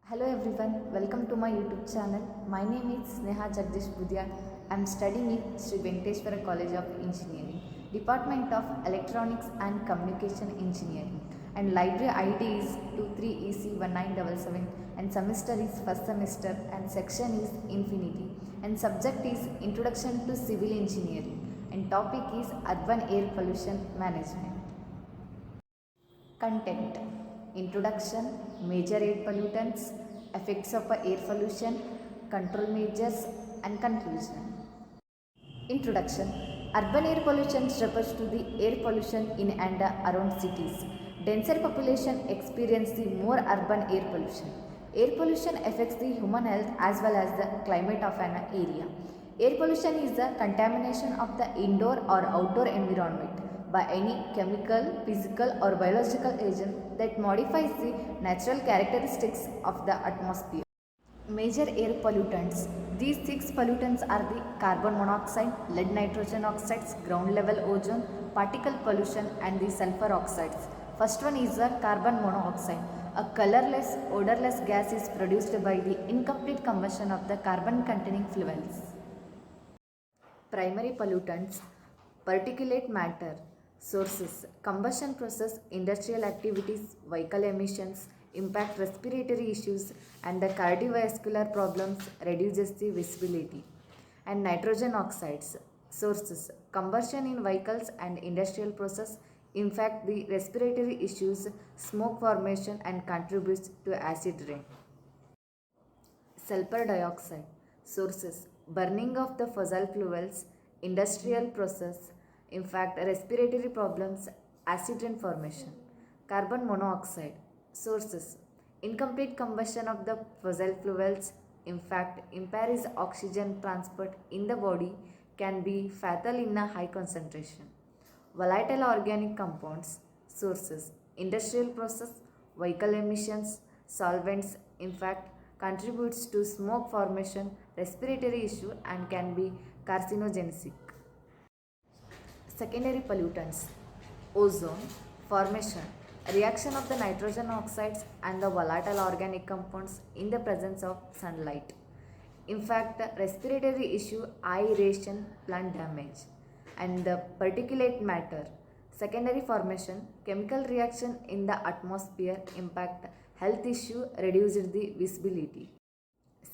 Hello everyone, welcome to my YouTube channel. My name is Sneha Jagdish Budya. I am studying in Sri Venkateshwara College of Engineering, Department of Electronics and Communication Engineering, and library ID is 23EC1977 and semester is first semester and section is Infinity and subject is Introduction to Civil Engineering and topic is Urban Air Pollution Management. Content: Introduction, Major air pollutants, Effects of air pollution, Control measures, and conclusion. Introduction: Urban air pollution refers to the air pollution in and around cities. Denser population experience the more urban air pollution. Air pollution affects the human health as well as the climate of an area. Air pollution is the contamination of the indoor or outdoor environment by any chemical, physical or biological agent that modifies the natural characteristics of the atmosphere. Major air pollutants. These 6 pollutants are the carbon monoxide, lead nitrogen oxides, ground level ozone, particle pollution and the sulfur oxides. First one is the carbon monoxide. A colorless, odorless gas is produced by the incomplete combustion of the carbon containing fuels. Primary pollutants: particulate matter. Sources: combustion process, industrial activities, vehicle emissions, impact respiratory issues and the cardiovascular problems, reduces the visibility. And nitrogen oxides. Sources: combustion in vehicles and industrial process, impact the respiratory issues, smoke formation and contributes to acid rain. Sulfur dioxide. Sources: burning of the fossil fuels, industrial process, in fact respiratory problems, acid rain formation. Carbon monoxide. Sources: incomplete combustion of the fossil fuels, in fact impairs oxygen transport in the body, can be fatal in a high concentration. Volatile organic compounds. Sources: industrial process, vehicle emissions, solvents, in fact contributes to smoke formation, respiratory issue and can be carcinogenic. Secondary pollutants. Ozone formation, reaction of the nitrogen oxides and the volatile organic compounds in the presence of sunlight. In fact, respiratory issue, eye irritation, plant damage. And the particulate matter, secondary formation, chemical reaction in the atmosphere, impact health issue, reduced the visibility.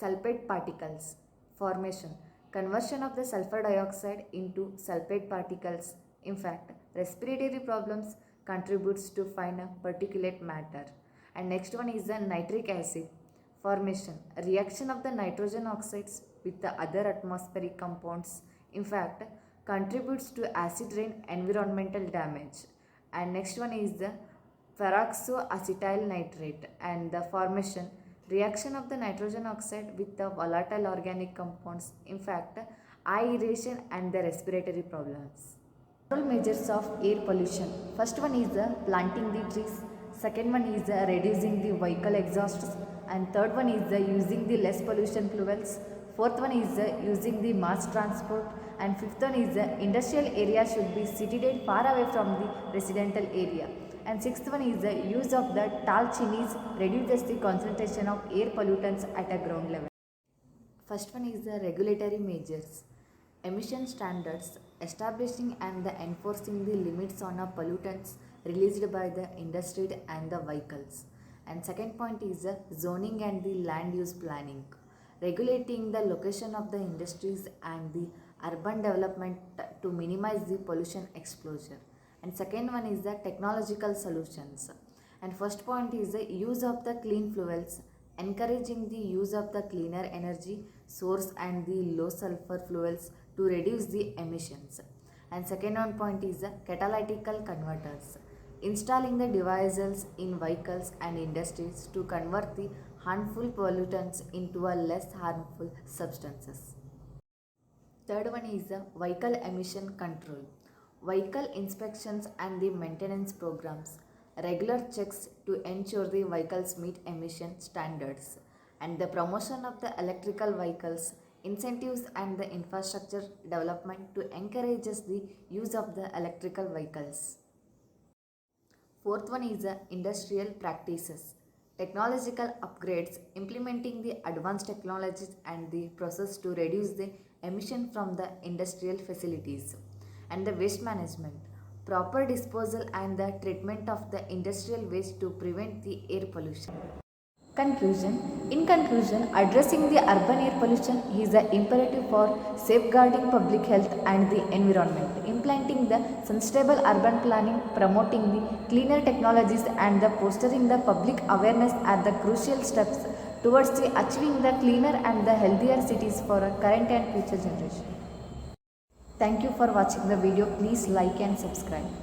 Sulfate particles formation, conversion of the sulfur dioxide into sulfate particles, in fact respiratory problems, contributes to fine particulate matter. And next one is the nitric acid formation, reaction of the nitrogen oxides with the other atmospheric compounds, in fact contributes to acid rain, environmental damage. And next one is the peroxoacetyl nitrate and the formation, reaction of the nitrogen oxide with the volatile organic compounds, in fact eye irritation and the respiratory problems. Control measures of air pollution. First one is the planting the trees, second one is the reducing the vehicle exhausts, and third one is the using the less pollution fuels, fourth one is the using the mass transport, and fifth one is the industrial area should be situated far away from the residential area, and sixth one is the use of the tall chimneys reduces the concentration of air pollutants at a ground level. First one is the regulatory measures. Emission standards, establishing and the enforcing the limits on a pollutants released by the industry and the vehicles. And second point is the zoning and the land use planning, regulating the location of the industries and the urban development to minimize the pollution exposure. And second one is the technological solutions. And first point is the use of the clean fuels, encouraging the use of the cleaner energy source and the low sulfur fuels to reduce the emissions. And second one point is the catalytic converters, installing the devices in vehicles and industries to convert the harmful pollutants into a less harmful substances. Third one is the vehicle emission control, vehicle inspections and the maintenance programs, regular checks to ensure the vehicles meet emission standards, and the promotion of the electrical vehicles, incentives and the infrastructure development to encourage the use of the electrical vehicles. Fourth one is the industrial practices, technological upgrades, implementing the advanced technologies and the process to reduce the emission from the industrial facilities, and the waste management, proper disposal and the treatment of the industrial waste to prevent the air pollution. Conclusion. In conclusion, addressing the urban air pollution is an imperative for safeguarding public health and the environment. Implementing the sustainable urban planning, promoting the cleaner technologies and the fostering the public awareness are the crucial steps towards the achieving the cleaner and the healthier cities for a current and future generation. Thank you for watching the video. Please like and subscribe.